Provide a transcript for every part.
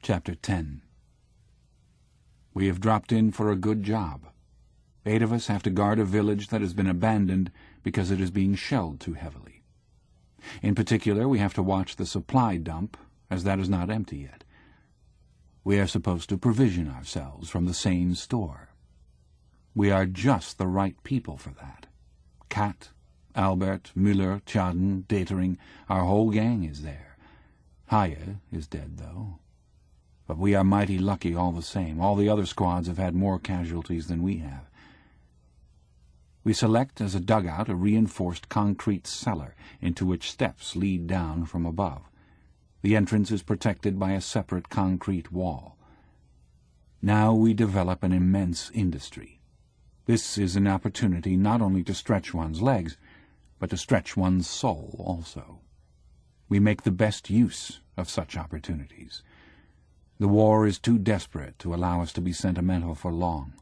Chapter 10. We have dropped in for a good job. 8 of us have to guard a village that has been abandoned because it is being shelled too heavily. In particular, we have to watch the supply dump, as that is not empty yet. We are supposed to provision ourselves from the same store. We are just the right people for that. Kat, Albert, Müller, Chaden, Datering, our whole gang is there. Haye is dead, though. But we are mighty lucky all the same. All the other squads have had more casualties than we have. We select as a dugout a reinforced concrete cellar into which steps lead down from above. The entrance is protected by a separate concrete wall. Now we develop an immense industry. This is an opportunity not only to stretch one's legs, but to stretch one's soul also. We make the best use of such opportunities. The war is too desperate to allow us to be sentimental for long.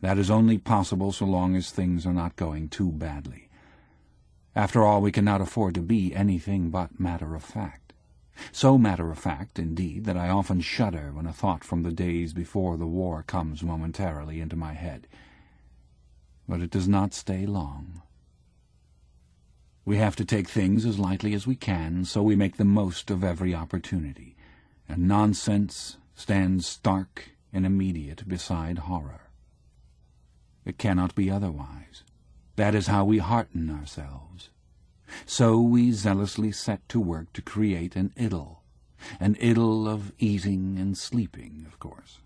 That is only possible so long as things are not going too badly. After all, we cannot afford to be anything but matter-of-fact. So matter-of-fact, indeed, that I often shudder when a thought from the days before the war comes momentarily into my head. But it does not stay long. We have to take things as lightly as we can, so we make the most of every opportunity. And nonsense stands stark and immediate beside horror. It cannot be otherwise. That is how we hearten ourselves. So we zealously set to work to create an idyll of eating and sleeping, of course.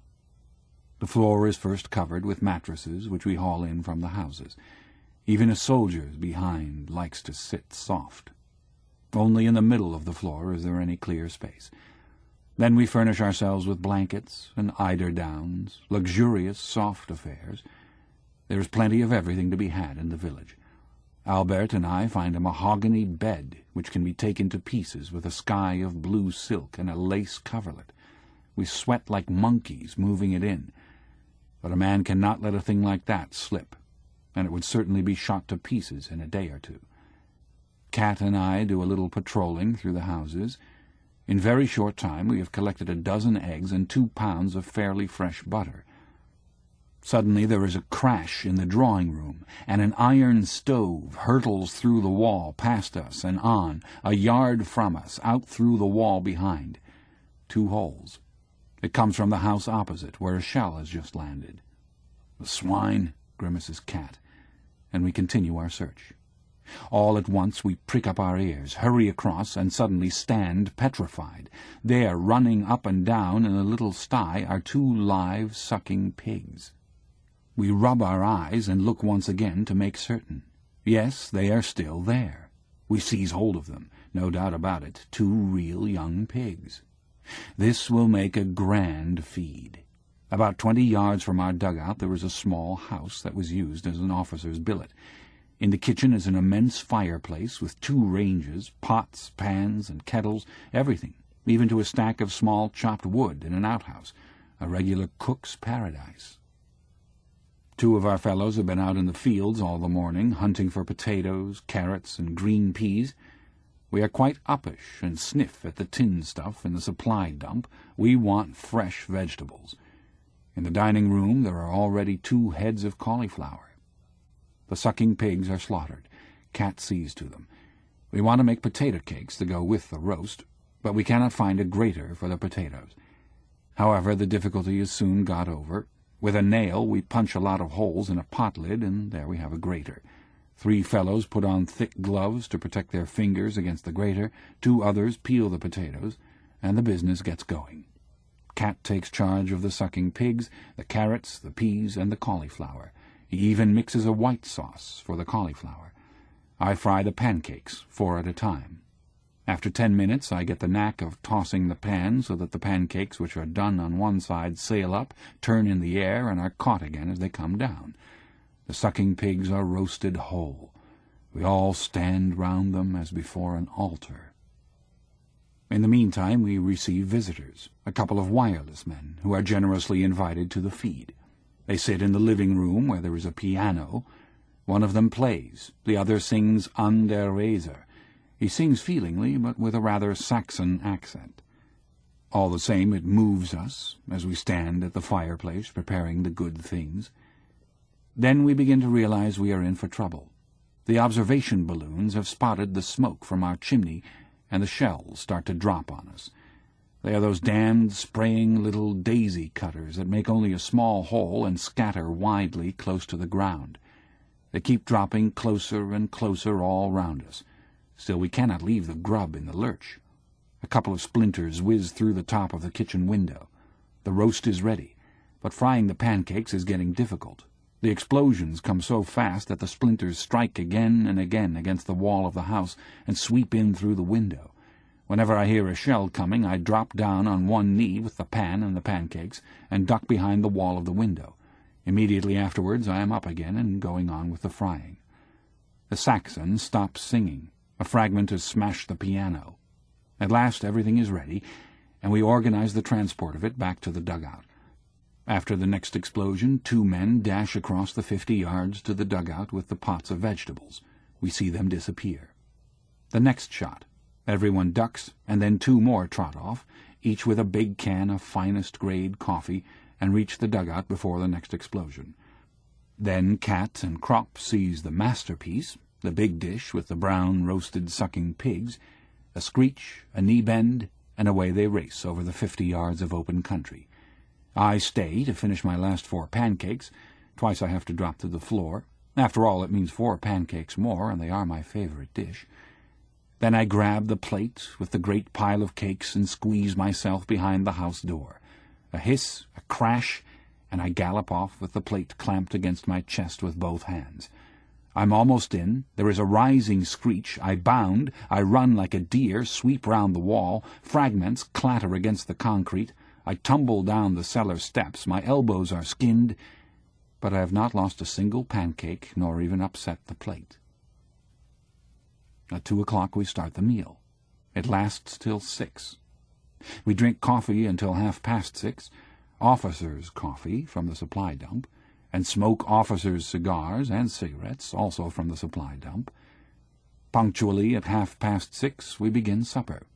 The floor is first covered with mattresses which we haul in from the houses. Even a soldier behind likes to sit soft. Only in the middle of the floor is there any clear space. Then we furnish ourselves with blankets and eiderdowns, luxurious, soft affairs. There is plenty of everything to be had in the village. Albert and I find a mahogany bed which can be taken to pieces with a sky of blue silk and a lace coverlet. We sweat like monkeys moving it in. But a man cannot let a thing like that slip, and it would certainly be shot to pieces in a day or two. Kat and I do a little patrolling through the houses. In very short time we have collected a dozen eggs and 2 pounds of fairly fresh butter. Suddenly there is a crash in the drawing-room, and an iron stove hurtles through the wall past us and on, a yard from us, out through the wall behind. 2 holes. It comes from the house opposite, where a shell has just landed. "The swine," grimaces Kat, and we continue our search. All at once we prick up our ears, hurry across, and suddenly stand petrified. There, running up and down in a little sty, are 2 live, sucking pigs. We rub our eyes and look once again to make certain. Yes, they are still there. We seize hold of them, no doubt about it, 2 real young pigs. This will make a grand feed. About 20 yards from our dugout there is a small house that was used as an officer's billet. In the kitchen is an immense fireplace with 2 ranges, pots, pans, and kettles, everything, even to a stack of small chopped wood in an outhouse, a regular cook's paradise. 2 of our fellows have been out in the fields all the morning, hunting for potatoes, carrots, and green peas. We are quite uppish and sniff at the tin stuff in the supply dump. We want fresh vegetables. In the dining room there are already 2 heads of cauliflower. The sucking pigs are slaughtered. Kat sees to them. We want to make potato cakes to go with the roast, but we cannot find a grater for the potatoes. However, the difficulty is soon got over. With a nail we punch a lot of holes in a pot lid, and there we have a grater. 3 fellows put on thick gloves to protect their fingers against the grater, 2 others peel the potatoes, and the business gets going. Kat takes charge of the sucking pigs, the carrots, the peas, and the cauliflower. He even mixes a white sauce for the cauliflower. I fry the pancakes, 4 at a time. After 10 minutes I get the knack of tossing the pan so that the pancakes which are done on one side sail up, turn in the air, and are caught again as they come down. The sucking pigs are roasted whole. We all stand round them as before an altar. In the meantime we receive visitors, a couple of wireless men, who are generously invited to the feed. They sit in the living room where there is a piano. One of them plays, the other sings An der Weser. He sings feelingly, but with a rather Saxon accent. All the same, it moves us as we stand at the fireplace preparing the good things. Then we begin to realize we are in for trouble. The observation balloons have spotted the smoke from our chimney, and the shells start to drop on us. They are those damned spraying little daisy cutters that make only a small hole and scatter widely close to the ground. They keep dropping closer and closer all round us. Still, we cannot leave the grub in the lurch. A couple of splinters whiz through the top of the kitchen window. The roast is ready, but frying the pancakes is getting difficult. The explosions come so fast that the splinters strike again and again against the wall of the house and sweep in through the window. Whenever I hear a shell coming, I drop down on one knee with the pan and the pancakes and duck behind the wall of the window. Immediately afterwards I am up again and going on with the frying. The Saxon stops singing. A fragment has smashed the piano. At last everything is ready, and we organize the transport of it back to the dugout. After the next explosion, 2 men dash across the 50 yards to the dugout with the pots of vegetables. We see them disappear. The next shot. Everyone ducks, and then 2 more trot off, each with a big can of finest-grade coffee, and reach the dugout before the next explosion. Then Cat and Crop seize the masterpiece, the big dish with the brown roasted sucking pigs. A screech, a knee bend, and away they race over the 50 yards of open country. I stay to finish my last 4 pancakes. Twice I have to drop to the floor. After all, it means 4 pancakes more, and they are my favorite dish. Then I grab the plate with the great pile of cakes and squeeze myself behind the house door. A hiss, a crash, and I gallop off with the plate clamped against my chest with both hands. I'm almost in. There is a rising screech. I bound. I run like a deer, sweep round the wall. Fragments clatter against the concrete. I tumble down the cellar steps. My elbows are skinned, but I have not lost a single pancake, nor even upset the plate. At 2 o'clock we start the meal. It lasts till 6. We drink coffee until 6:30, officers' coffee from the supply dump, and smoke officers' cigars and cigarettes, also from the supply dump. Punctually at 6:30 we begin supper.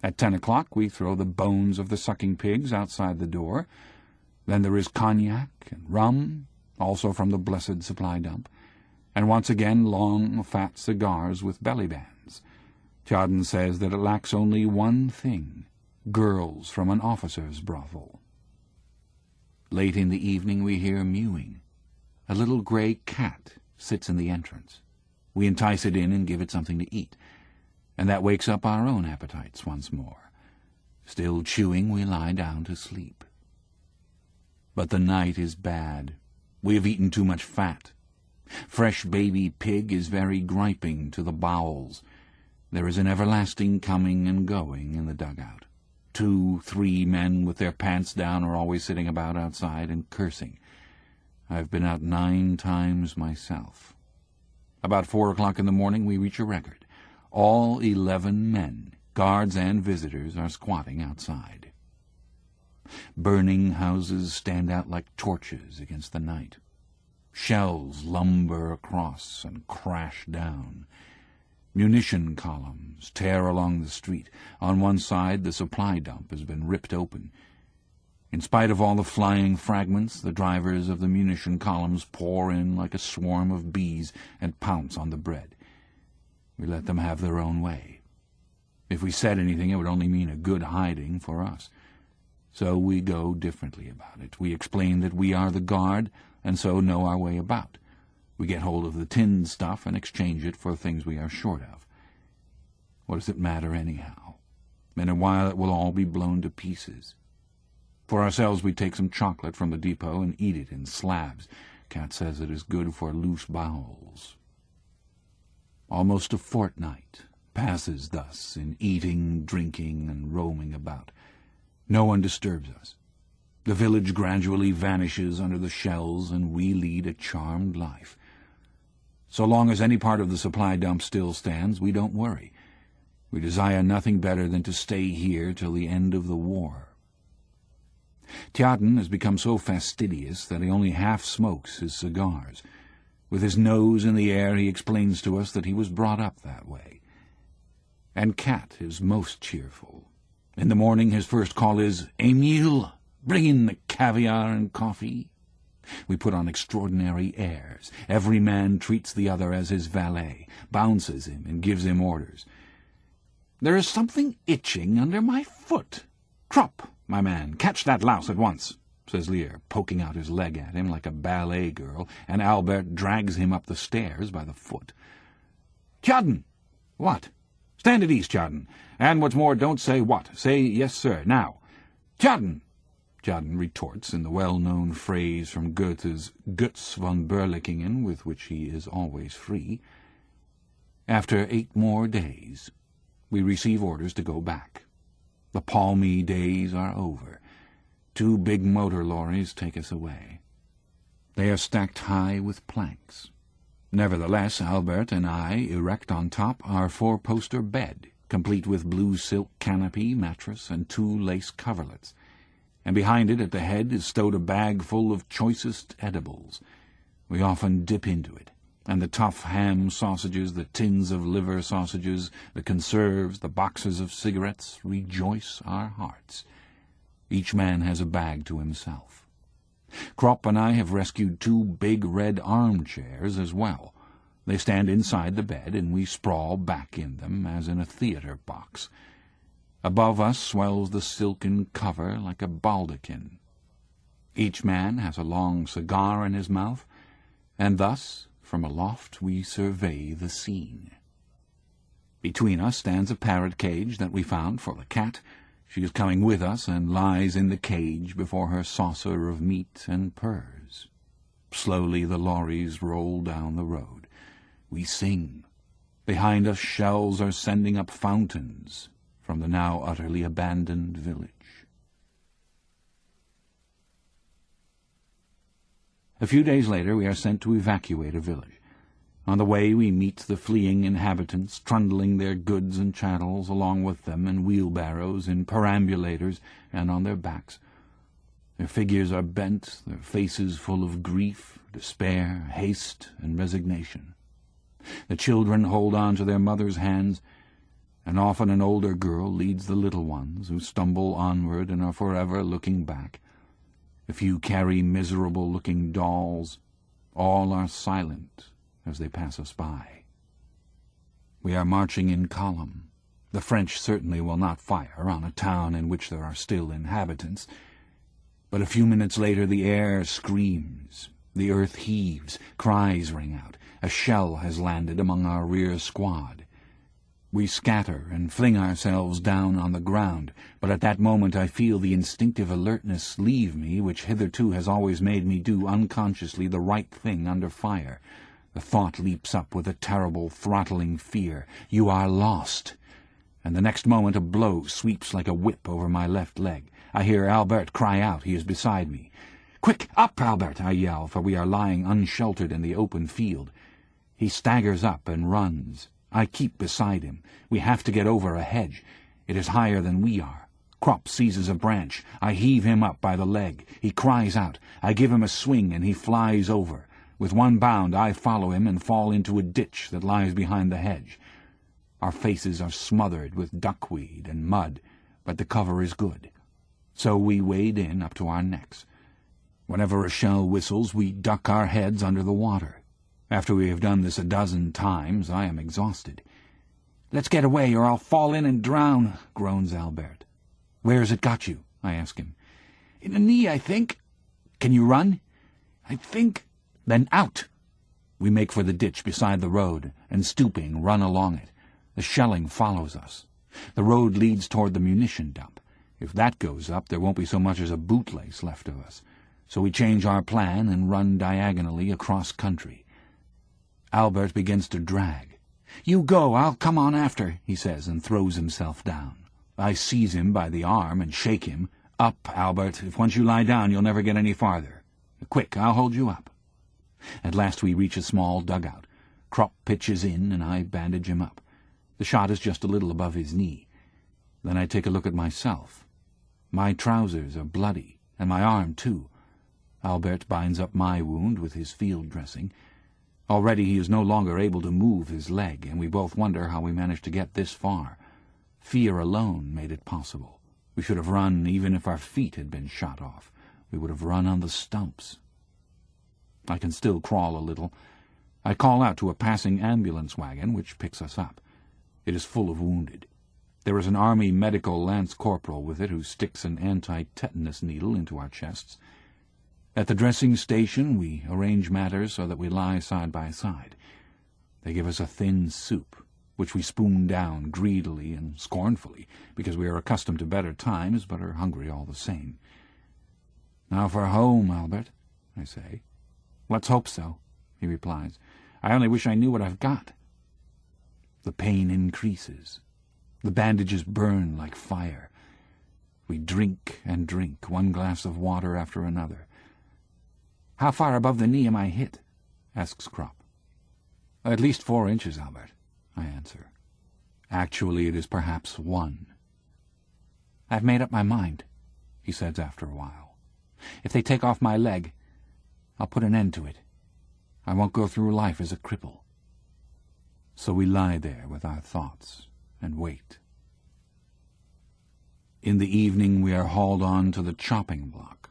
At 10 o'clock we throw the bones of the sucking pigs outside the door. Then there is cognac and rum, also from the blessed supply dump, and once again long, fat cigars with belly bands. Tjaden says that it lacks only one thing: girls from an officer's brothel. Late in the evening we hear mewing. A little grey cat sits in the entrance. We entice it in and give it something to eat, and that wakes up our own appetites once more. Still chewing, we lie down to sleep. But the night is bad. We have eaten too much fat. Fresh baby pig is very griping to the bowels. There is an everlasting coming and going in the dugout. 2, 3 men with their pants down are always sitting about outside and cursing. I've been out 9 times myself. About 4 o'clock in the morning we reach a record. All 11 men, guards and visitors, are squatting outside. Burning houses stand out like torches against the night. Shells lumber across and crash down. Munition columns tear along the street. On one side the supply dump has been ripped open. In spite of all the flying fragments, the drivers of the munition columns pour in like a swarm of bees and pounce on the bread. We let them have their own way. If we said anything, it would only mean a good hiding for us. So we go differently about it. We explain that we are the guard, and so know our way about. We get hold of the tinned stuff and exchange it for things we are short of. What does it matter anyhow? In a while it will all be blown to pieces. For ourselves we take some chocolate from the depot and eat it in slabs. Cat says it is good for loose bowels. Almost a fortnight passes thus in eating, drinking, and roaming about. No one disturbs us. The village gradually vanishes under the shells, and we lead a charmed life. So long as any part of the supply dump still stands, we don't worry. We desire nothing better than to stay here till the end of the war. Tjaden has become so fastidious that he only half smokes his cigars. With his nose in the air he explains to us that he was brought up that way. And Cat is most cheerful. In the morning his first call is, "Emile, bring in the caviar and coffee." We put on extraordinary airs. Every man treats the other as his valet, bounces him, and gives him orders. "There is something itching under my foot. Krupp, my man, catch that louse at once," says Lear, poking out his leg at him like a ballet girl, and Albert drags him up the stairs by the foot. "Tjaden!" "What?" "Stand at ease, Tjaden. And what's more, don't say what. Say yes, sir, now." "Tjaden!" Tjaden retorts in the well-known phrase from Goethe's Götz von Berlichingen, with which he is always free. After 8 more days, we receive orders to go back. The palmy days are over. 2 big motor lorries take us away. They are stacked high with planks. Nevertheless, Albert and I erect on top our 4-poster bed, complete with blue silk canopy, mattress, and 2 lace coverlets, and behind it at the head is stowed a bag full of choicest edibles. We often dip into it, and the tough ham sausages, the tins of liver sausages, the conserves, the boxes of cigarettes rejoice our hearts. Each man has a bag to himself. Krupp and I have rescued 2 big red armchairs as well. They stand inside the bed, and we sprawl back in them as in a theatre box. Above us swells the silken cover like a baldachin. Each man has a long cigar in his mouth, and thus, from aloft, we survey the scene. Between us stands a parrot cage that we found for the cat. She is coming with us and lies in the cage before her saucer of meat and purrs. Slowly the lorries roll down the road. We sing. Behind us shells are sending up fountains from the now utterly abandoned village. A few days later we are sent to evacuate a village. On the way we meet the fleeing inhabitants, trundling their goods and chattels along with them in wheelbarrows, in perambulators, and on their backs. Their figures are bent, their faces full of grief, despair, haste, and resignation. The children hold on to their mothers' hands, and often an older girl leads the little ones, who stumble onward and are forever looking back. A few carry miserable-looking dolls. All are silent as they pass us by. We are marching in column. The French certainly will not fire on a town in which there are still inhabitants. But a few minutes later the air screams, the earth heaves, cries ring out. A shell has landed among our rear squad. We scatter and fling ourselves down on the ground, but at that moment I feel the instinctive alertness leave me which hitherto has always made me do unconsciously the right thing under fire. The thought leaps up with a terrible, throttling fear. You are lost. And the next moment a blow sweeps like a whip over my left leg. I hear Albert cry out. He is beside me. "Quick, up, Albert!" I yell, for we are lying unsheltered in the open field. He staggers up and runs. I keep beside him. We have to get over a hedge. It is higher than we are. Krupp seizes a branch. I heave him up by the leg. He cries out. I give him a swing, and he flies over. With one bound I follow him and fall into a ditch that lies behind the hedge. Our faces are smothered with duckweed and mud, but the cover is good. So we wade in up to our necks. Whenever a shell whistles, we duck our heads under the water. After we have done this a dozen times, I am exhausted. "Let's get away, or I'll fall in and drown," groans Albert. "Where has it got you?" I ask him. "In the knee, I think." "Can you run?" "I think." "Then out!" We make for the ditch beside the road, and stooping, run along it. The shelling follows us. The road leads toward the munition dump. If that goes up, there won't be so much as a bootlace left of us. So we change our plan and run diagonally across country. Albert begins to drag. "You go, I'll come on after," he says, and throws himself down. I seize him by the arm and shake him. "Up, Albert. If once you lie down, you'll never get any farther. Quick, I'll hold you up." At last we reach a small dugout. Krupp pitches in, and I bandage him up. The shot is just a little above his knee. Then I take a look at myself. My trousers are bloody, and my arm too. Albert binds up my wound with his field dressing. Already he is no longer able to move his leg, and we both wonder how we managed to get this far. Fear alone made it possible. We should have run even if our feet had been shot off. We would have run on the stumps. I can still crawl a little. I call out to a passing ambulance wagon, which picks us up. It is full of wounded. There is an army medical lance corporal with it who sticks an anti-tetanus needle into our chests. At the dressing station we arrange matters so that we lie side by side. They give us a thin soup, which we spoon down greedily and scornfully, because we are accustomed to better times, but are hungry all the same. "Now for home, Albert," I say. "Let's hope so," he replies. "I only wish I knew what I've got." The pain increases. The bandages burn like fire. We drink and drink, one glass of water after another. "How far above the knee am I hit?" asks Kropp. "At least 4 inches, Albert," I answer. "Actually, it is perhaps 1. "I've made up my mind," he says after a while. "If they take off my leg, I'll put an end to it. I won't go through life as a cripple." So we lie there with our thoughts and wait. In the evening we are hauled on to the chopping block.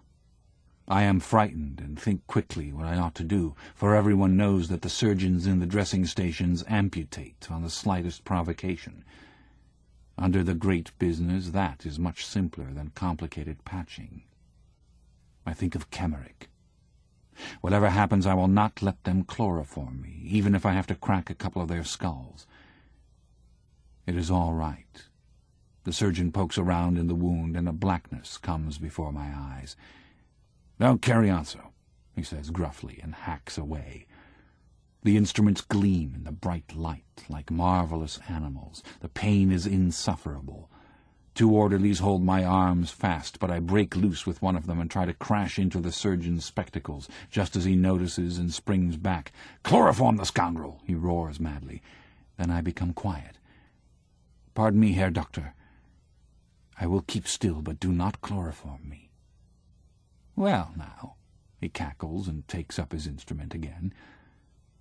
I am frightened and think quickly what I ought to do, for everyone knows that the surgeons in the dressing stations amputate on the slightest provocation. Under the great business, that is much simpler than complicated patching. I think of Kemmerich. Whatever happens, I will not let them chloroform me, even if I have to crack a couple of their skulls. It is all right. The surgeon pokes around in the wound, and a blackness comes before my eyes. "Don't carry on so," he says gruffly, and hacks away. The instruments gleam in the bright light like marvelous animals. The pain is insufferable. 2 orderlies hold my arms fast, but I break loose with one of them and try to crash into the surgeon's spectacles, just as he notices and springs back. "Chloroform the scoundrel!" he roars madly. Then I become quiet. "Pardon me, Herr Doctor. I will keep still, but do not chloroform me." "Well, now," he cackles and takes up his instrument again.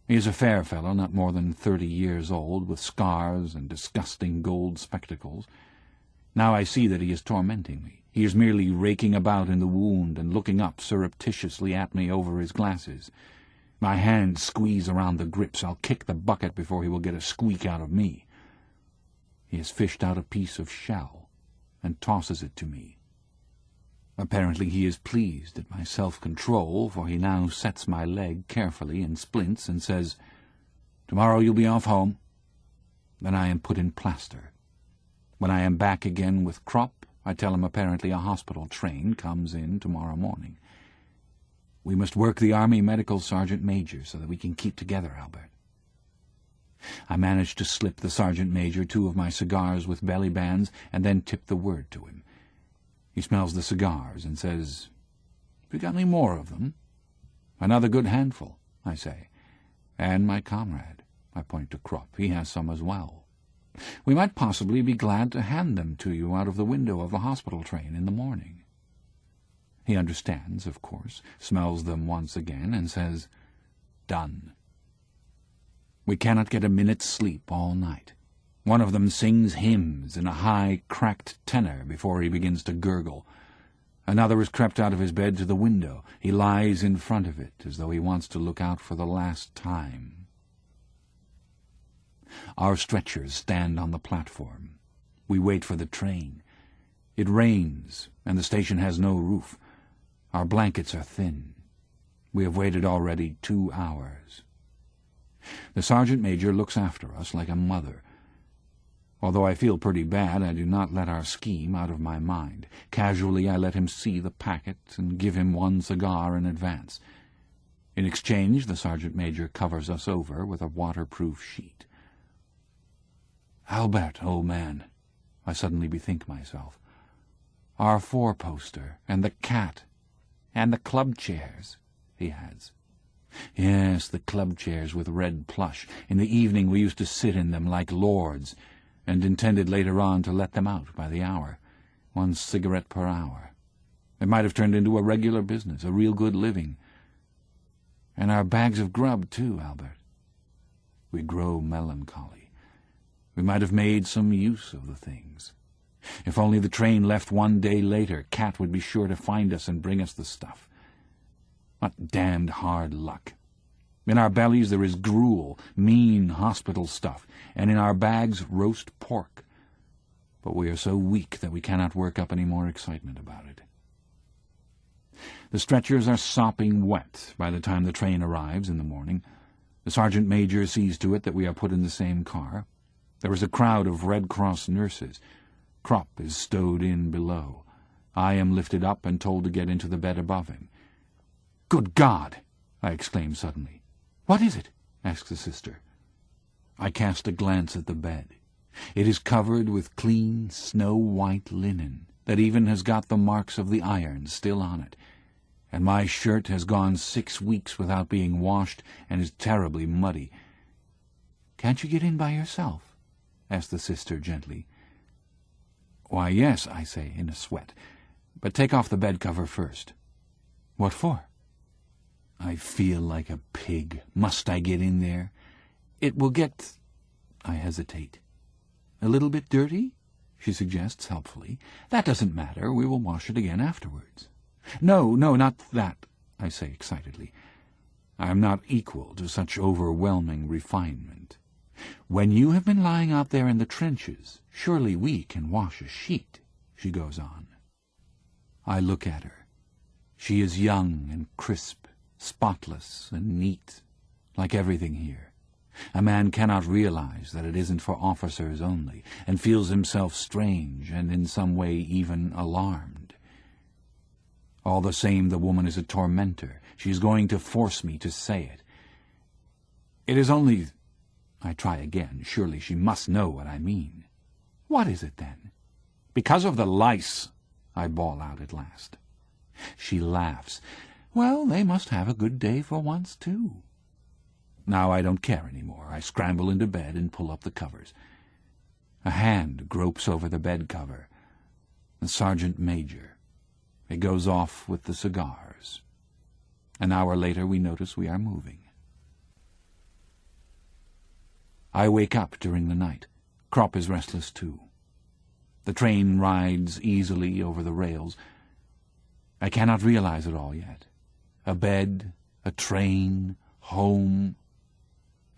He is a fair fellow, not more than 30 years old, with scars and disgusting gold spectacles. Now I see that he is tormenting me. He is merely raking about in the wound and looking up surreptitiously at me over his glasses. My hands squeeze around the grips. I'll kick the bucket before he will get a squeak out of me. He has fished out a piece of shell and tosses it to me. Apparently he is pleased at my self-control, for he now sets my leg carefully in splints and says, "Tomorrow you'll be off home." Then I am put in plaster. When I am back again with Kropp, I tell him apparently a hospital train comes in tomorrow morning. "We must work the Army Medical Sergeant Major so that we can keep together, Albert." I manage to slip the Sergeant Major 2 of my cigars with belly bands and then tip the word to him. He smells the cigars and says, "Have you got any more of them?" "Another good handful," I say. "And my comrade," I point to Kropp. "He has some as well. We might possibly be glad to hand them to you out of the window of the hospital train in the morning." He understands, of course, smells them once again, and says, "Done." We cannot get a minute's sleep all night. One of them sings hymns in a high, cracked tenor before he begins to gurgle. Another has crept out of his bed to the window. He lies in front of it, as though he wants to look out for the last time. Our stretchers stand on the platform. We wait for the train. It rains, and the station has no roof. Our blankets are thin. We have waited already 2 hours. The Sergeant Major looks after us like a mother. Although I feel pretty bad, I do not let our scheme out of my mind. Casually I let him see the packet and give him 1 cigar in advance. In exchange, the Sergeant Major covers us over with a waterproof sheet. "Albert, old man," I suddenly bethink myself. "Our 4-poster, and the cat, and the club chairs," he adds. "Yes, the club chairs with red plush. In the evening we used to sit in them like lords, and intended later on to let them out by the hour, 1 cigarette per hour. It might have turned into a regular business, a real good living. And our bags of grub, too, Albert." We grow melancholy. We might have made some use of the things. If only the train left one day later, Cat would be sure to find us and bring us the stuff. What damned hard luck. In our bellies there is gruel, mean hospital stuff, and in our bags roast pork. But we are so weak that we cannot work up any more excitement about it. The stretchers are sopping wet by the time the train arrives in the morning. The sergeant major sees to it that we are put in the same car. There is a crowd of Red Cross nurses. Krupp is stowed in below. I am lifted up and told to get into the bed above him. "Good God!" I exclaim suddenly. "What is it?" asks the sister. I cast a glance at the bed. It is covered with clean, snow-white linen that even has got the marks of the iron still on it, and my shirt has gone 6 weeks without being washed and is terribly muddy. "Can't you get in by yourself?" asked the sister gently. "Why, yes," I say, in a sweat, "but take off the bed cover first." "What for?" I feel like a pig. Must I get in there? "It will get—" I hesitate. "A little bit dirty?" she suggests helpfully. "That doesn't matter. We will wash it again afterwards." No, not that," I say excitedly. I am not equal to such overwhelming refinement. "When you have been lying out there in the trenches, surely we can wash a sheet," she goes on. I look at her. She is young and crisp, spotless and neat, like everything here. A man cannot realize that it isn't for officers only, and feels himself strange and in some way even alarmed. All the same, the woman is a tormentor. She is going to force me to say it. "It is only—" I try again. Surely she must know what I mean. "What is it, then?" "Because of the lice," I bawl out at last. She laughs. "Well, they must have a good day for once, too." Now I don't care any more. I scramble into bed and pull up the covers. A hand gropes over the bed cover. The sergeant major. It goes off with the cigars. An hour later we notice we are moving. I wake up during the night. Krupp is restless too. The train rides easily over the rails. I cannot realize it all yet. A bed, a train, home.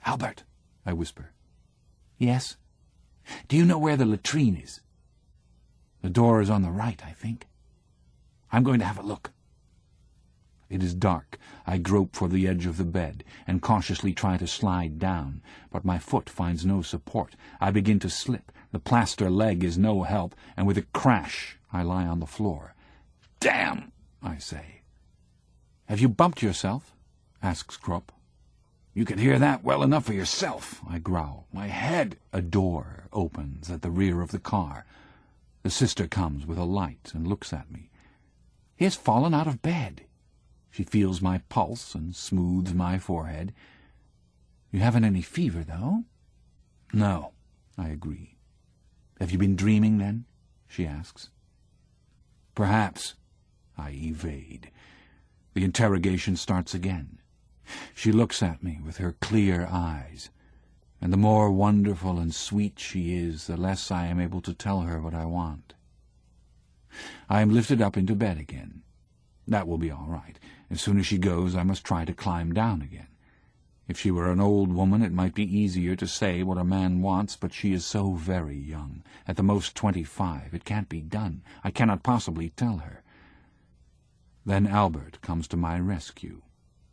"Albert," I whisper. "Yes?" "Do you know where the latrine is?" "The door is on the right, I think." "I'm going to have a look." It is dark. I grope for the edge of the bed and cautiously try to slide down, but my foot finds no support. I begin to slip. The plaster leg is no help, and with a crash I lie on the floor. "Damn!" I say. "Have you bumped yourself?" asks Krupp. "You can hear that well enough for yourself," I growl. "My head—" A door opens at the rear of the car. The sister comes with a light and looks at me. "He has fallen out of bed." She feels my pulse and smooths my forehead. "You haven't any fever, though?" "No," I agree. "Have you been dreaming, then?" she asks. "Perhaps." I evade. The interrogation starts again. She looks at me with her clear eyes, and the more wonderful and sweet she is, the less I am able to tell her what I want. I am lifted up into bed again. That will be all right. As soon as she goes, I must try to climb down again. If she were an old woman, it might be easier to say what a man wants, but she is so very young, at the most 25. It can't be done. I cannot possibly tell her. Then Albert comes to my rescue.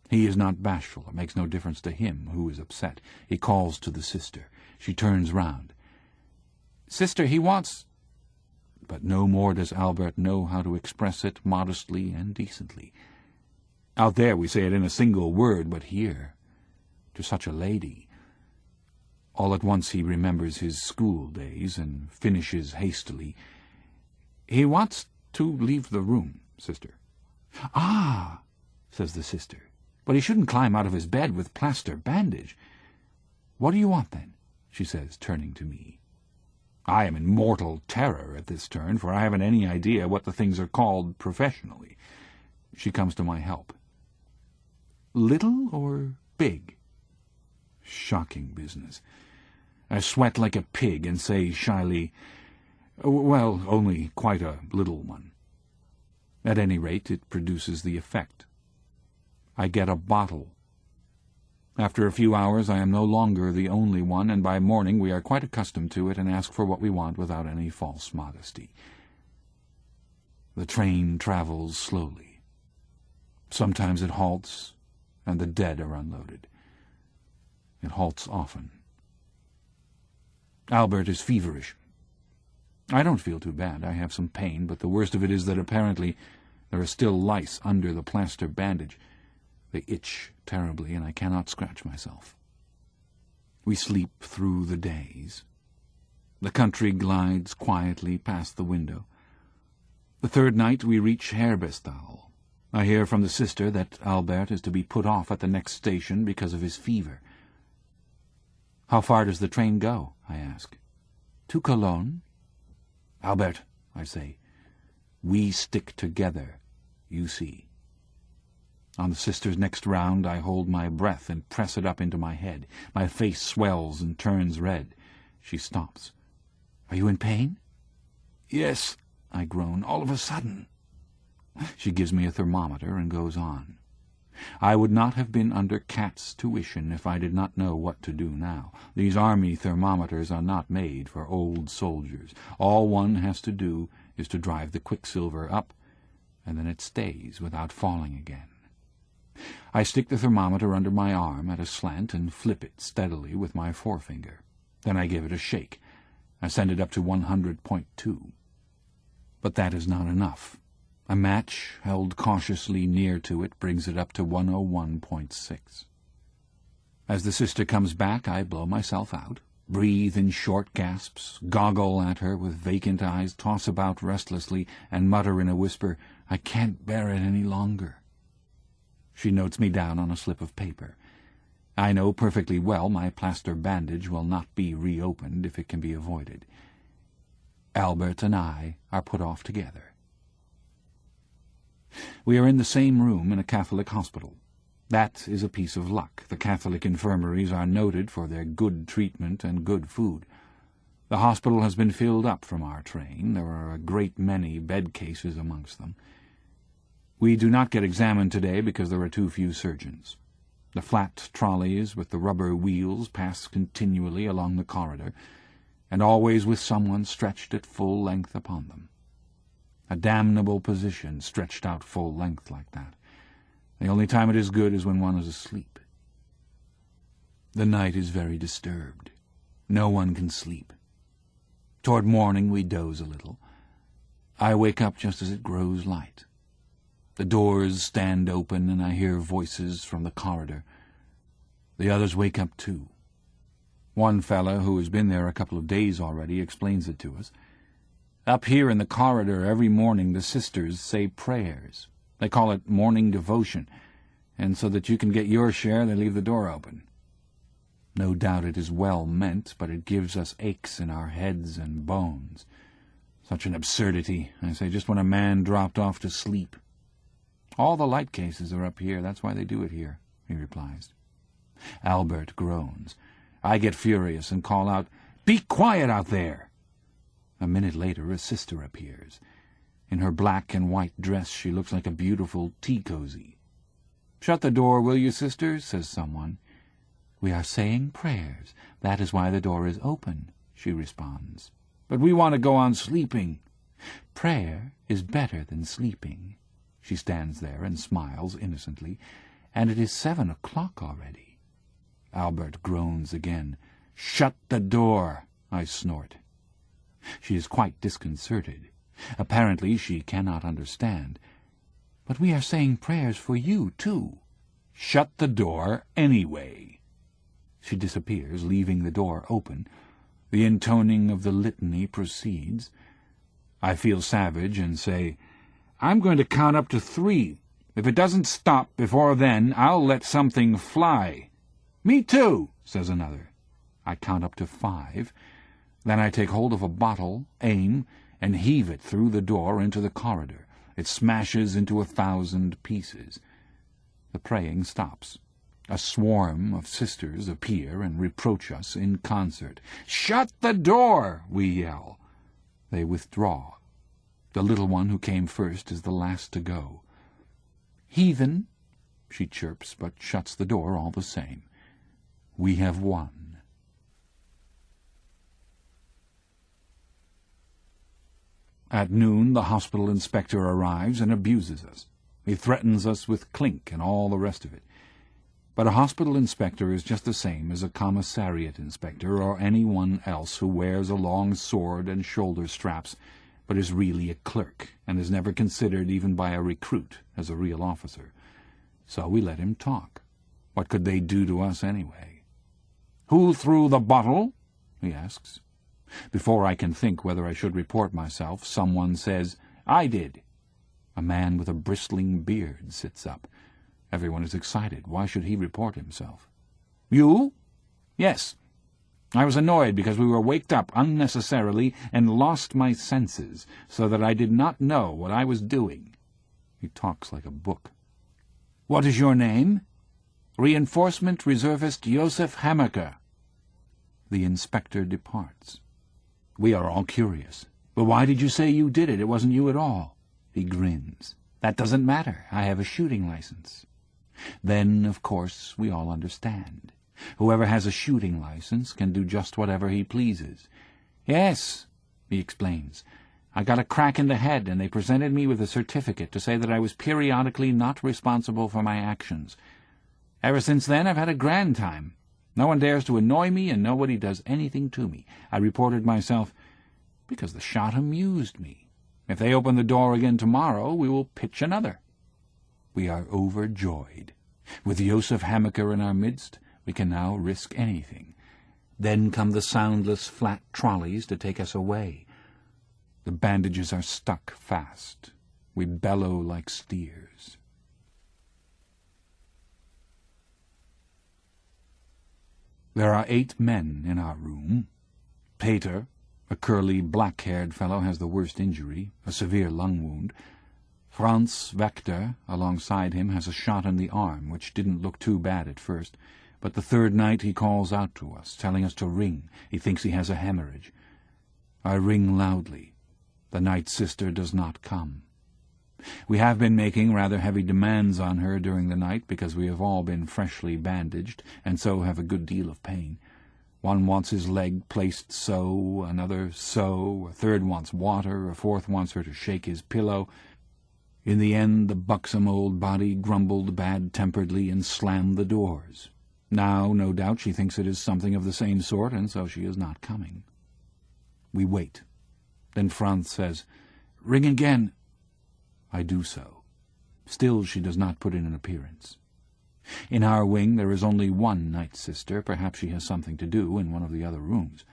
He is not bashful. It makes no difference to him who is upset. He calls to the sister. She turns round. "Sister, he wants—" But no more does Albert know how to express it modestly and decently. Out there we say it in a single word, but here, to such a lady. All at once he remembers his school days and finishes hastily. "He wants to leave the room, sister." "Ah," says the sister, "but he shouldn't climb out of his bed with plaster bandage. What do you want, then?" she says, turning to me. I am in mortal terror at this turn, for I haven't any idea what the things are called professionally. She comes to my help. "Little or big?" Shocking business. I sweat like a pig and say shyly, Well, only quite a little one. At any rate, it produces the effect. I get a bottle. After a few hours I am no longer the only one, and by morning we are quite accustomed to it and ask for what we want without any false modesty. The train travels slowly. Sometimes it halts, and the dead are unloaded. It halts often. Albert is feverish. I don't feel too bad. I have some pain, but the worst of it is that apparently there are still lice under the plaster bandage. They itch terribly, and I cannot scratch myself. We sleep through the days. The country glides quietly past the window. The third night we reach Herbestal. I hear from the sister that Albert is to be put off at the next station because of his fever. "How far does the train go?" I ask. "To Cologne." "Albert," I say, "we stick together, you see." On the sister's next round I hold my breath and press it up into my head. My face swells and turns red. She stops. "Are you in pain?" "Yes," I groan, "all of a sudden." She gives me a thermometer and goes on. I would not have been under Cat's tuition if I did not know what to do now. These army thermometers are not made for old soldiers. All one has to do is to drive the quicksilver up, and then it stays without falling again. I stick the thermometer under my arm at a slant and flip it steadily with my forefinger. Then I give it a shake. I send it up to 100.2. But that is not enough. A match held cautiously near to it brings it up to 101.6. As the sister comes back, I blow myself out, breathe in short gasps, goggle at her with vacant eyes, toss about restlessly, and mutter in a whisper, "I can't bear it any longer." She notes me down on a slip of paper. I know perfectly well my plaster bandage will not be reopened if it can be avoided. Albert and I are put off together. We are in the same room in a Catholic hospital. That is a piece of luck. The Catholic infirmaries are noted for their good treatment and good food. The hospital has been filled up from our train. There are a great many bed cases amongst them. We do not get examined today because there are too few surgeons. The flat trolleys with the rubber wheels pass continually along the corridor, and always with someone stretched at full length upon them. A damnable position, stretched out full length like that. The only time it is good is when one is asleep. The night is very disturbed. No one can sleep. Toward morning we doze a little. I wake up just as it grows light. The doors stand open, and I hear voices from the corridor. The others wake up too. One fellow, who has been there a couple of days already, explains it to us. Up here in the corridor every morning the sisters say prayers. They call it morning devotion, and so that you can get your share they leave the door open. No doubt it is well meant, but it gives us aches in our heads and bones. Such an absurdity, I say, just when a man dropped off to sleep. All the light cases are up here, that's why they do it here, he replies. Albert groans. I get furious and call out, "Be quiet out there!" A minute later a sister appears. In her black and white dress she looks like a beautiful tea-cozy. "Shut the door, will you, sister?" says someone. "We are saying prayers. That is why the door is open," she responds. "But we want to go on sleeping." "Prayer is better than sleeping." She stands there and smiles innocently. "And it is 7 o'clock already." Albert groans again. "Shut the door," I snort. She is quite disconcerted. Apparently she cannot understand. "But we are saying prayers for you, too." "Shut the door anyway." She disappears, leaving the door open. The intoning of the litany proceeds. I feel savage and say, "I'm going to count up to 3. If it doesn't stop before then, I'll let something fly." "Me too," says another. I count up to 5. Then I take hold of a bottle, aim, and heave it through the door into the corridor. It smashes into 1,000 pieces. The praying stops. A swarm of sisters appear and reproach us in concert. "Shut the door!" we yell. They withdraw. The little one who came first is the last to go. "Heathen," she chirps, but shuts the door all the same. We have won. At noon the hospital inspector arrives and abuses us. He threatens us with clink and all the rest of it. But a hospital inspector is just the same as a commissariat inspector or anyone else who wears a long sword and shoulder straps, but is really a clerk, and is never considered even by a recruit as a real officer. So we let him talk. What could they do to us anyway? "Who threw the bottle?" he asks. Before I can think whether I should report myself, someone says, "I did." A man with a bristling beard sits up. Everyone is excited. Why should he report himself? "You?" "Yes. I was annoyed because we were waked up unnecessarily and lost my senses, so that I did not know what I was doing." He talks like a book. "What is your name?" "Reinforcement Reservist Joseph Hammaker." The inspector departs. We are all curious. "But why did you say you did it? It wasn't you at all." He grins. "That doesn't matter. I have a shooting license." Then, of course, we all understand. Whoever has a shooting license can do just whatever he pleases. "Yes," he explains, "I got a crack in the head, and they presented me with a certificate to say that I was periodically not responsible for my actions. Ever since then I've had a grand time. No one dares to annoy me, and nobody does anything to me. I reported myself because the shot amused me. If they open the door again tomorrow, we will pitch another." We are overjoyed. With Joseph Hammaker in our midst, we can now risk anything. Then come the soundless flat trolleys to take us away. The bandages are stuck fast. We bellow like steers. There are 8 men in our room. Peter, a curly, black-haired fellow, has the worst injury, a severe lung wound. Franz Wechter, alongside him, has a shot in the arm, which didn't look too bad at first, but the third night he calls out to us, telling us to ring. He thinks he has a hemorrhage. I ring loudly. The night sister does not come. We have been making rather heavy demands on her during the night because we have all been freshly bandaged, and so have a good deal of pain. One wants his leg placed so, another so, a third wants water, a fourth wants her to shake his pillow. In the end, the buxom old body grumbled bad-temperedly and slammed the doors. Now, no doubt, she thinks it is something of the same sort, and so she is not coming. We wait. Then Franz says, "Ring again." I do so. Still she does not put in an appearance. In our wing there is only one night sister. Perhaps she has something to do in one of the other rooms.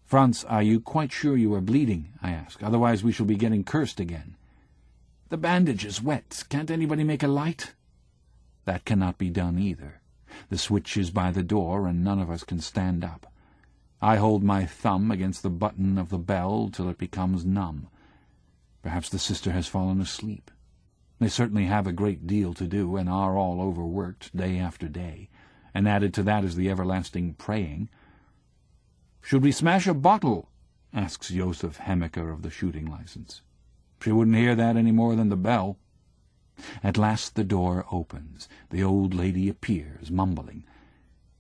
"Franz, are you quite sure you are bleeding?" I ask. "Otherwise we shall be getting cursed again." "The bandage is wet. Can't anybody make a light?" That cannot be done either. The switch is by the door, and none of us can stand up. I hold my thumb against the button of the bell till it becomes numb. Perhaps the sister has fallen asleep. They certainly have a great deal to do, and are all overworked day after day, and added to that is the everlasting praying. "Should we smash a bottle?" asks Joseph Hammaker of the shooting license. She wouldn't hear that any more than the bell. At last the door opens. The old lady appears, mumbling.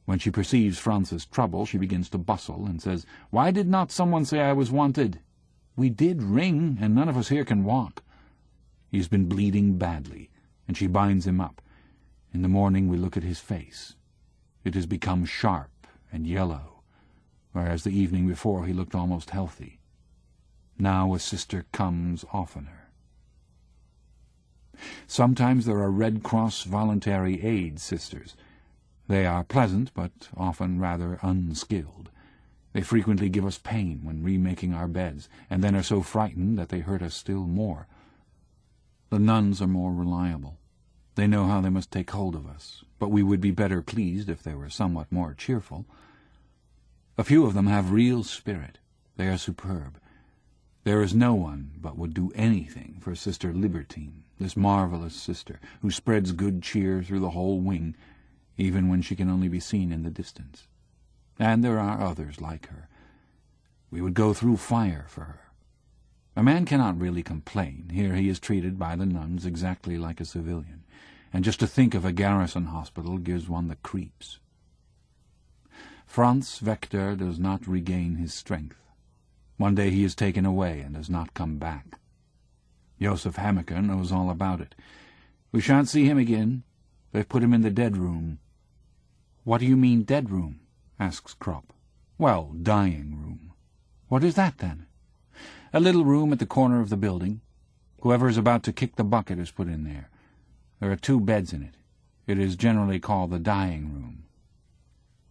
When she perceives Franz's trouble, she begins to bustle, and says, "Why did not someone say I was wanted? We did ring, and none of us here can walk." He has been bleeding badly, and she binds him up. In the morning we look at his face. It has become sharp and yellow, whereas the evening before he looked almost healthy. Now a sister comes oftener. Sometimes there are Red Cross voluntary aid sisters. They are pleasant, but often rather unskilled. They frequently give us pain when remaking our beds, and then are so frightened that they hurt us still more. The nuns are more reliable. They know how they must take hold of us, but we would be better pleased if they were somewhat more cheerful. A few of them have real spirit. They are superb. There is no one but would do anything for Sister Libertine, this marvelous sister, who spreads good cheer through the whole wing, even when she can only be seen in the distance. And there are others like her. We would go through fire for her. A man cannot really complain. Here he is treated by the nuns exactly like a civilian, and just to think of a garrison hospital gives one the creeps. Franz Wechter does not regain his strength. One day he is taken away and does not come back. Joseph Hammaker knows all about it. We shan't see him again. They've put him in the dead room. What do you mean, dead room? Asks Kropp. Well, dying room. What is that, then? A little room at the corner of the building. Whoever is about to kick the bucket is put in there. There are 2 beds in it. It is generally called the dying room.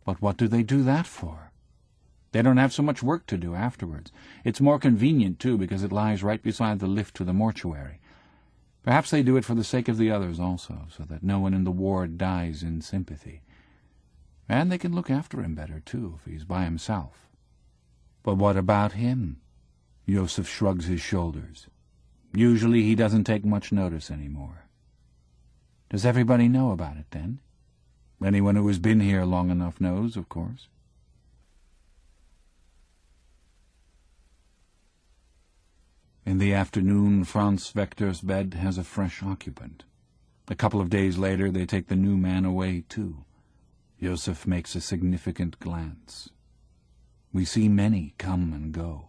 But what do they do that for? They don't have so much work to do afterwards. It's more convenient, too, because it lies right beside the lift to the mortuary. Perhaps they do it for the sake of the others also, so that no one in the ward dies in sympathy. And they can look after him better, too, if he's by himself. But what about him? Joseph shrugs his shoulders. Usually he doesn't take much notice anymore. Does everybody know about it, then? Anyone who has been here long enough knows, of course. In the afternoon, Franz Wechter's bed has a fresh occupant. A couple of days later, they take the new man away, too. Joseph makes a significant glance. We see many come and go.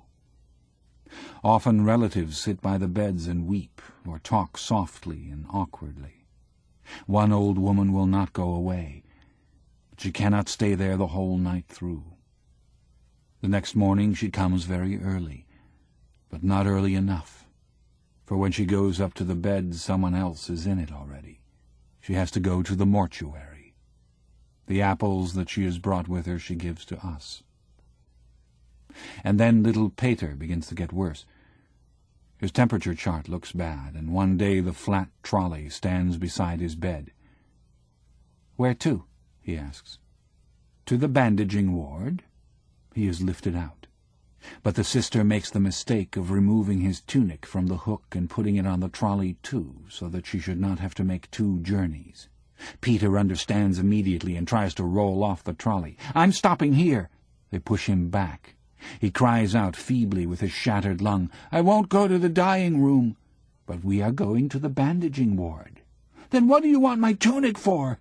Often relatives sit by the beds and weep, or talk softly and awkwardly. One old woman will not go away, but she cannot stay there the whole night through. The next morning she comes very early, but not early enough, for when she goes up to the bed, someone else is in it already. She has to go to the mortuary. The apples that she has brought with her she gives to us. And then little Peter begins to get worse. His temperature chart looks bad, and one day the flat trolley stands beside his bed. "Where to?" he asks. "To the bandaging ward." He is lifted out. But the sister makes the mistake of removing his tunic from the hook and putting it on the trolley too, so that she should not have to make 2 journeys. Peter understands immediately and tries to roll off the trolley. "I'm stopping here." They push him back. He cries out feebly with his shattered lung, "I won't go to the dying room." "But we are going to the bandaging ward." "Then what do you want my tunic for?"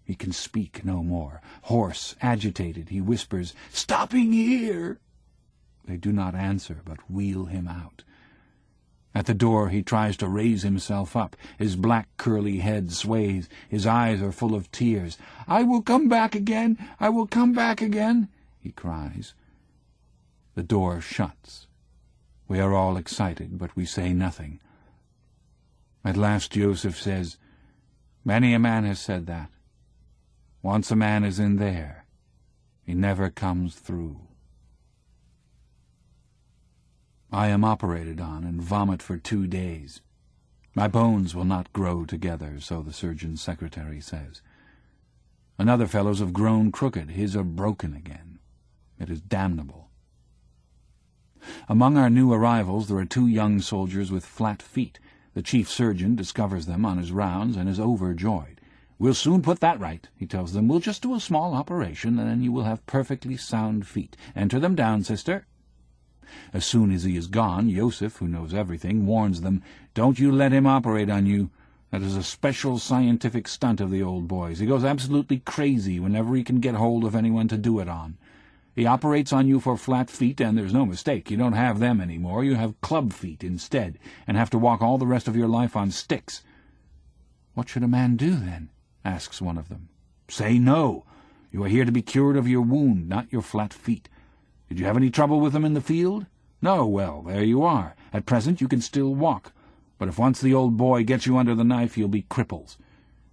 He can speak no more. Hoarse, agitated, he whispers, "Stopping here." They do not answer, but wheel him out. At the door he tries to raise himself up. His black curly head sways. His eyes are full of tears. "I will come back again. I will come back again," he cries. The door shuts. We are all excited, but we say nothing. At last Joseph says, "Many a man has said that. Once a man is in there, he never comes through." I am operated on and vomit for 2 days. My bones will not grow together, so the surgeon's secretary says. Another fellow's have grown crooked. His are broken again. It is damnable. Among our new arrivals there are 2 young soldiers with flat feet. The chief surgeon discovers them on his rounds and is overjoyed. "We'll soon put that right," he tells them. "We'll just do a small operation, and then you will have perfectly sound feet. Enter them down, sister." As soon as he is gone, Joseph, who knows everything, warns them, "Don't you let him operate on you. That is a special scientific stunt of the old boy's. He goes absolutely crazy whenever he can get hold of anyone to do it on. He operates on you for flat feet, and there's no mistake. You don't have them anymore. You have club feet instead, and have to walk all the rest of your life on sticks." "What should a man do, then?" asks one of them. "Say no. You are here to be cured of your wound, not your flat feet. Did you have any trouble with them in the field? No, well, there you are. At present you can still walk, but if once the old boy gets you under the knife, you'll be cripples.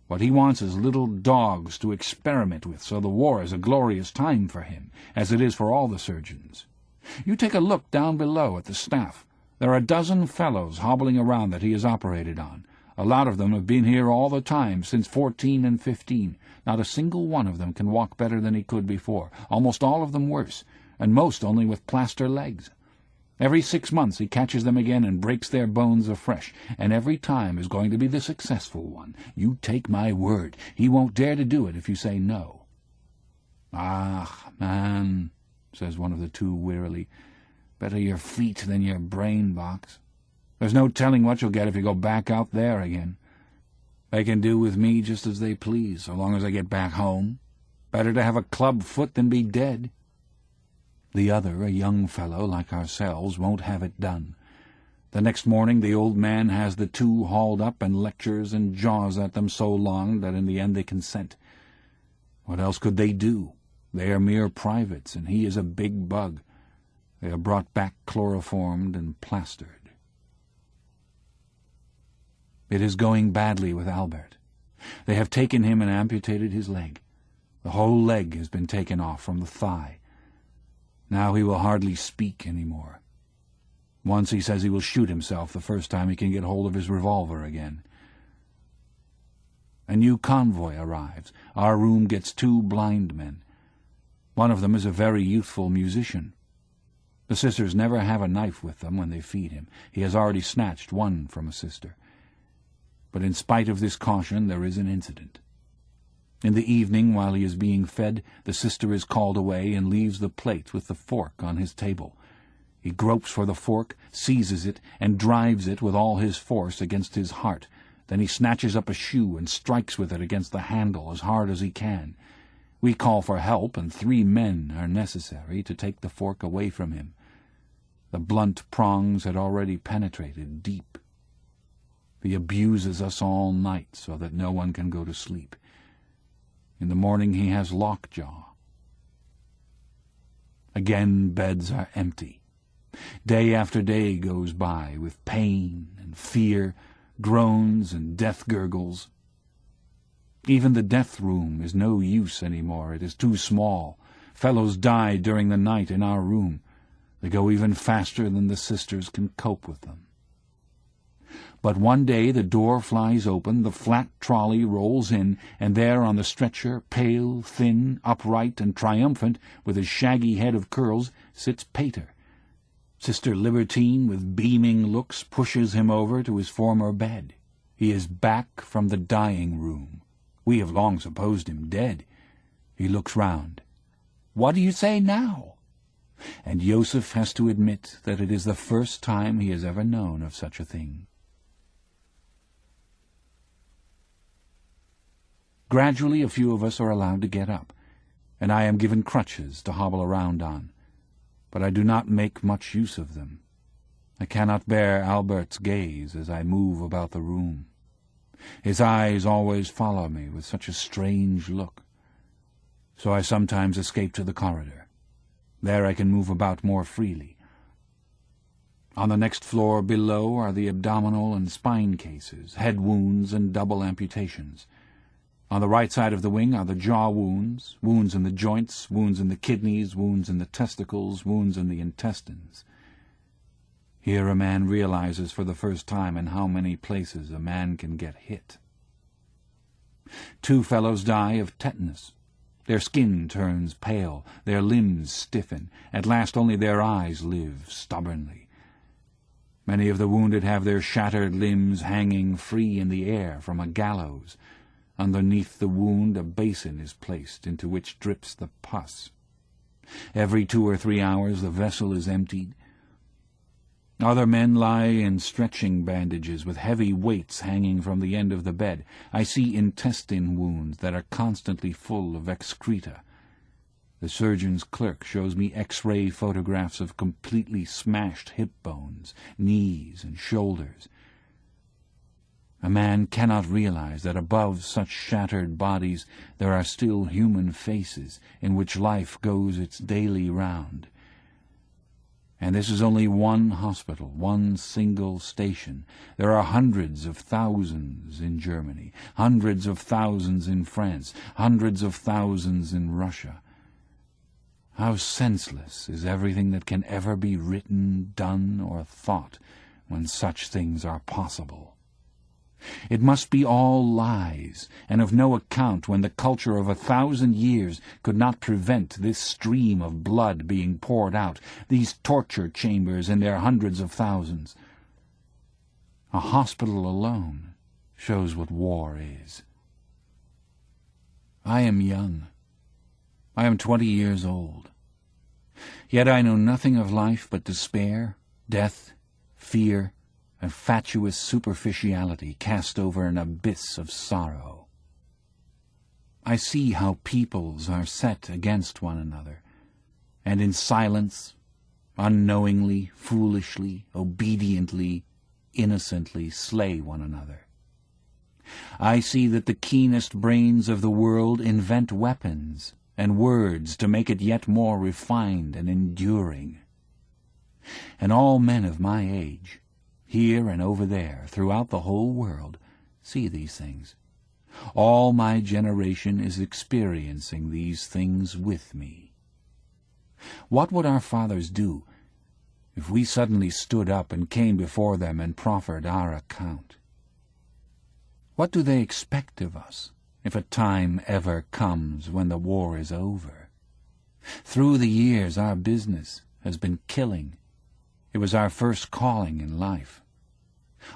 What he wants is little dogs to experiment with, so the war is a glorious time for him, as it is for all the surgeons. You take a look down below at the staff. There are a dozen fellows hobbling around that he has operated on. A lot of them have been here all the time, since 14 and 15. Not a single one of them can walk better than he could before, almost all of them worse, and most only with plaster legs. Every 6 months he catches them again and breaks their bones afresh, and every time is going to be the successful one. You take my word, he won't dare to do it if you say no." "Ah, man," says one of the 2 wearily, Better your feet than your brain box. There's no telling what you'll get if you go back out there again. They can do with me just as they please, so long as I get back home. Better to have a club foot than be dead. The other, a young fellow like ourselves, won't have it done. The next morning the old man has the two hauled up and lectures and jaws at them so long that in the end they consent. What else could they do? They are mere privates, and he is a big bug. They are brought back chloroformed and plastered. It is going badly with Albert. They have taken him and amputated his leg. The whole leg has been taken off from the thigh. Now he will hardly speak any more. Once he says he will shoot himself the first time he can get hold of his revolver again. A new convoy arrives. Our room gets 2 blind men. One of them is a very youthful musician. The sisters never have a knife with them when they feed him. He has already snatched one from a sister. But in spite of this caution, there is an incident. In the evening, while he is being fed, the sister is called away and leaves the plate with the fork on his table. He gropes for the fork, seizes it, and drives it with all his force against his heart. Then he snatches up a shoe and strikes with it against the handle as hard as he can. We call for help, and 3 men are necessary to take the fork away from him. The blunt prongs had already penetrated deep. He abuses us all night so that no one can go to sleep. In the morning he has lockjaw. Again beds are empty. Day after day goes by with pain and fear, groans and death gurgles. Even the death room is no use any more. It is too small. Fellows die during the night in our room. They go even faster than the sisters can cope with them. But one day the door flies open, the flat trolley rolls in, and there on the stretcher, pale, thin, upright, and triumphant, with his shaggy head of curls, sits Pater. Sister Libertine, with beaming looks, pushes him over to his former bed. He is back from the dying room. We have long supposed him dead. He looks round. "What do you say now?" And Joseph has to admit that it is the first time he has ever known of such a thing. Gradually a few of us are allowed to get up, and I am given crutches to hobble around on. But I do not make much use of them. I cannot bear Albert's gaze as I move about the room. His eyes always follow me with such a strange look. So I sometimes escape to the corridor. There I can move about more freely. On the next floor below are the abdominal and spine cases, head wounds and double amputations. On the right side of the wing are the jaw wounds, wounds in the joints, wounds in the kidneys, wounds in the testicles, wounds in the intestines. Here a man realizes for the first time in how many places a man can get hit. 2 fellows die of tetanus. Their skin turns pale, their limbs stiffen, at last only their eyes live stubbornly. Many of the wounded have their shattered limbs hanging free in the air from a gallows. Underneath the wound a basin is placed into which drips the pus. Every 2 or 3 hours the vessel is emptied. Other men lie in stretching bandages with heavy weights hanging from the end of the bed. I see intestine wounds that are constantly full of excreta. The surgeon's clerk shows me X-ray photographs of completely smashed hip bones, knees, and shoulders. A man cannot realize that above such shattered bodies there are still human faces in which life goes its daily round. And this is only one hospital, one single station. There are hundreds of thousands in Germany, hundreds of thousands in France, hundreds of thousands in Russia. How senseless is everything that can ever be written, done, or thought when such things are possible. It must be all lies, and of no account when the culture of 1,000 years could not prevent this stream of blood being poured out, these torture chambers in their hundreds of thousands. A hospital alone shows what war is. I am young. I am 20 years old. Yet I know nothing of life but despair, death, fear, and fatuous superficiality cast over an abyss of sorrow. I see how peoples are set against one another, and in silence, unknowingly, foolishly, obediently, innocently slay one another. I see that the keenest brains of the world invent weapons and words to make it yet more refined and enduring. And all men of my age, here and over there, throughout the whole world, see these things. All my generation is experiencing these things with me. What would our fathers do if we suddenly stood up and came before them and proffered our account? What do they expect of us if a time ever comes when the war is over? Through the years our business has been killing. It was our first calling in life.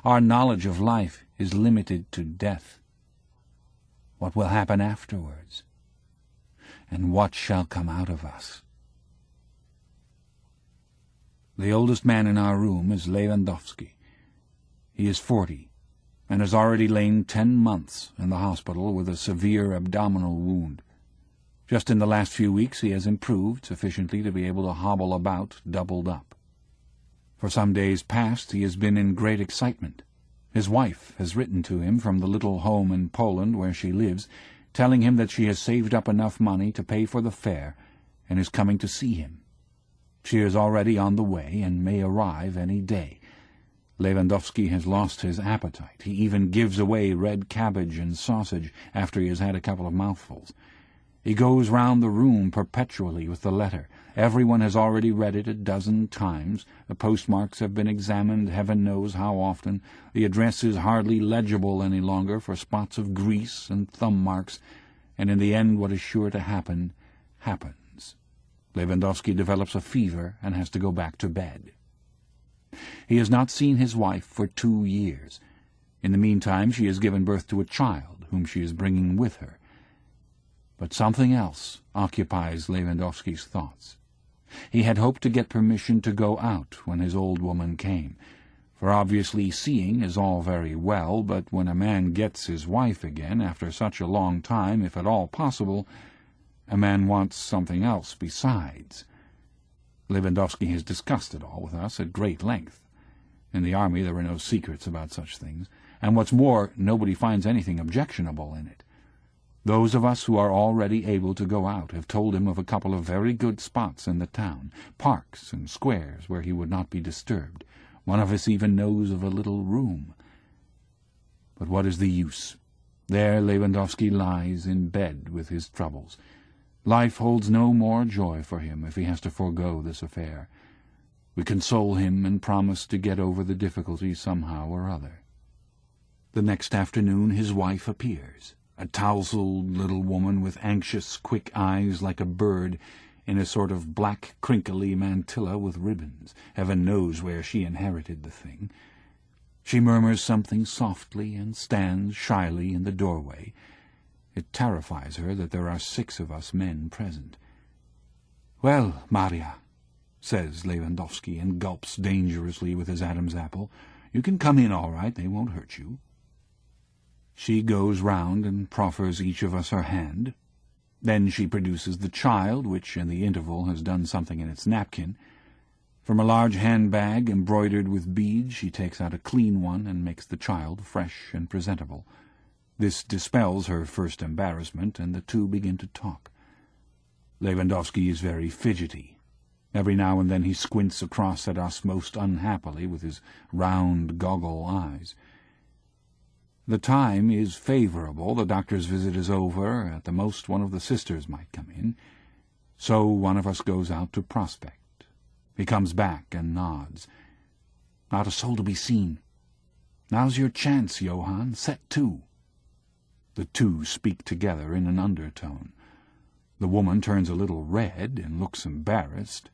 Our knowledge of life is limited to death. What will happen afterwards? And what shall come out of us? The oldest man in our room is Lewandowski. He is 40, and has already lain 10 months in the hospital with a severe abdominal wound. Just in the last few weeks he has improved sufficiently to be able to hobble about doubled up. For some days past he has been in great excitement. His wife has written to him from the little home in Poland where she lives, telling him that she has saved up enough money to pay for the fare and is coming to see him. She is already on the way and may arrive any day. Lewandowski has lost his appetite. He even gives away red cabbage and sausage after he has had a couple of mouthfuls. He goes round the room perpetually with the letter. Everyone has already read it a dozen times. The postmarks have been examined heaven knows how often. The address is hardly legible any longer for spots of grease and thumb marks, and in the end what is sure to happen, happens. Lewandowski develops a fever and has to go back to bed. He has not seen his wife for 2 years. In the meantime she has given birth to a child, whom she is bringing with her. But something else occupies Lewandowski's thoughts. He had hoped to get permission to go out when his old woman came, for obviously seeing is all very well, but when a man gets his wife again after such a long time, if at all possible, a man wants something else besides. Lewandowski has discussed it all with us at great length. In the army there are no secrets about such things, and what's more, nobody finds anything objectionable in it. Those of us who are already able to go out have told him of a couple of very good spots in the town, parks and squares where he would not be disturbed. One of us even knows of a little room. But what is the use? There Lewandowski lies in bed with his troubles. Life holds no more joy for him if he has to forego this affair. We console him and promise to get over the difficulty somehow or other. The next afternoon his wife appears, a tousled little woman with anxious, quick eyes like a bird, in a sort of black, crinkly mantilla with ribbons. Heaven knows where she inherited the thing. She murmurs something softly and stands shyly in the doorway. It terrifies her that there are 6 of us men present. "Well, Maria," says Lewandowski, and gulps dangerously with his Adam's apple, "you can come in all right, they won't hurt you." She goes round and proffers each of us her hand. Then she produces the child, which in the interval has done something in its napkin. From a large handbag embroidered with beads she takes out a clean one and makes the child fresh and presentable. This dispels her first embarrassment, and the two begin to talk. Lewandowski is very fidgety. Every now and then he squints across at us most unhappily with his round goggle eyes. The time is favourable. The doctor's visit is over. At the most one of the sisters might come in. So one of us goes out to prospect. He comes back and nods. "Not a soul to be seen. Now's your chance, Johann. Set to." The two speak together in an undertone. The woman turns a little red and looks embarrassed.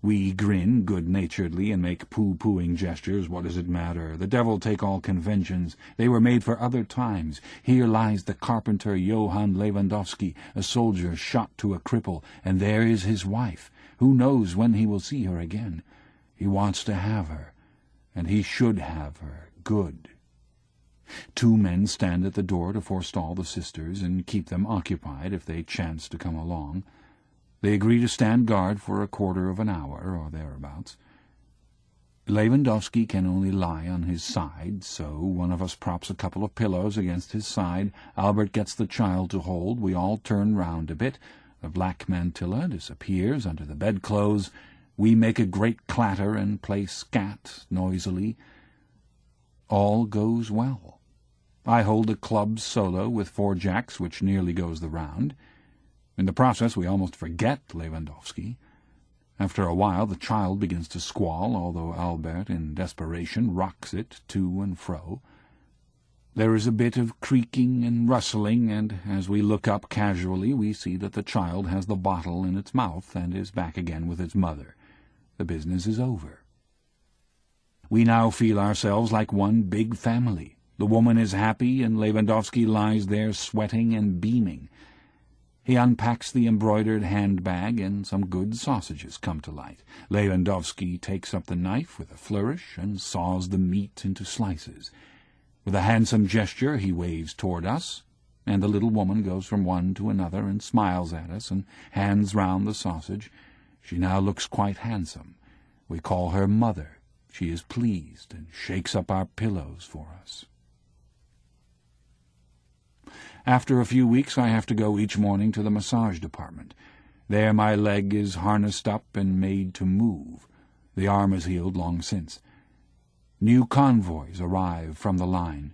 We grin good-naturedly and make pooh-poohing gestures. What does it matter? The devil take all conventions. They were made for other times. Here lies the carpenter Johann Lewandowski, a soldier shot to a cripple, and there is his wife, Who knows when he will see her again? He wants to have her, and he should have her good. 2 men stand at the door to forestall the sisters and keep them occupied if they chance to come along. They agree to stand guard for a quarter of an hour or thereabouts. Lewandowski can only lie on his side, so one of us props a couple of pillows against his side. Albert gets the child to hold. We all turn round a bit. The black mantilla disappears under the bedclothes. We make a great clatter and play scat noisily. All goes well. I hold a club solo with 4 jacks, which nearly goes the round. In the process we almost forget Lewandowski. After a while the child begins to squall, although Albert, in desperation, rocks it to and fro. There is a bit of creaking and rustling, and as we look up casually we see that the child has the bottle in its mouth and is back again with its mother. The business is over. We now feel ourselves like one big family. The woman is happy, and Lewandowski lies there sweating and beaming. He unpacks the embroidered handbag, and some good sausages come to light. Lewandowski takes up the knife with a flourish and saws the meat into slices. With a handsome gesture he waves toward us, and the little woman goes from one to another and smiles at us and hands round the sausage. She now looks quite handsome. We call her Mother. She is pleased and shakes up our pillows for us. After a few weeks I have to go each morning to the massage department. There my leg is harnessed up and made to move. The arm is healed long since. New convoys arrive from the line.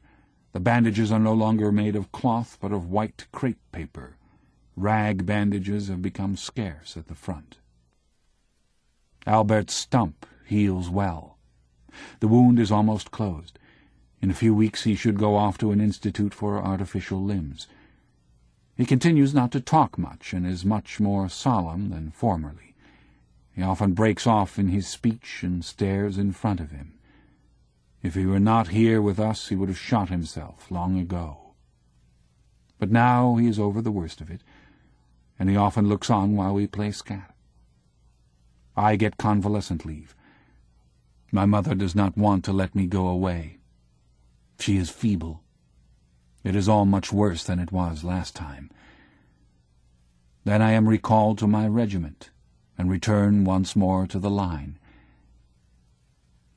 The bandages are no longer made of cloth, but of white crepe paper. Rag bandages have become scarce at the front. Albert's stump heals well. The wound is almost closed. In a few weeks he should go off to an institute for artificial limbs. He continues not to talk much, and is much more solemn than formerly. He often breaks off in his speech and stares in front of him. If he were not here with us he would have shot himself long ago. But now he is over the worst of it, and he often looks on while we play scat. I get convalescent leave. My mother does not want to let me go away. She is feeble. It is all much worse than it was last time. Then I am recalled to my regiment, and return once more to the line.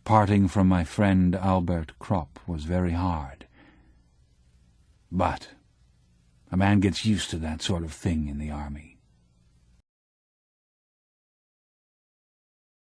Parting from my friend Albert Kropp was very hard. But a man gets used to that sort of thing in the army.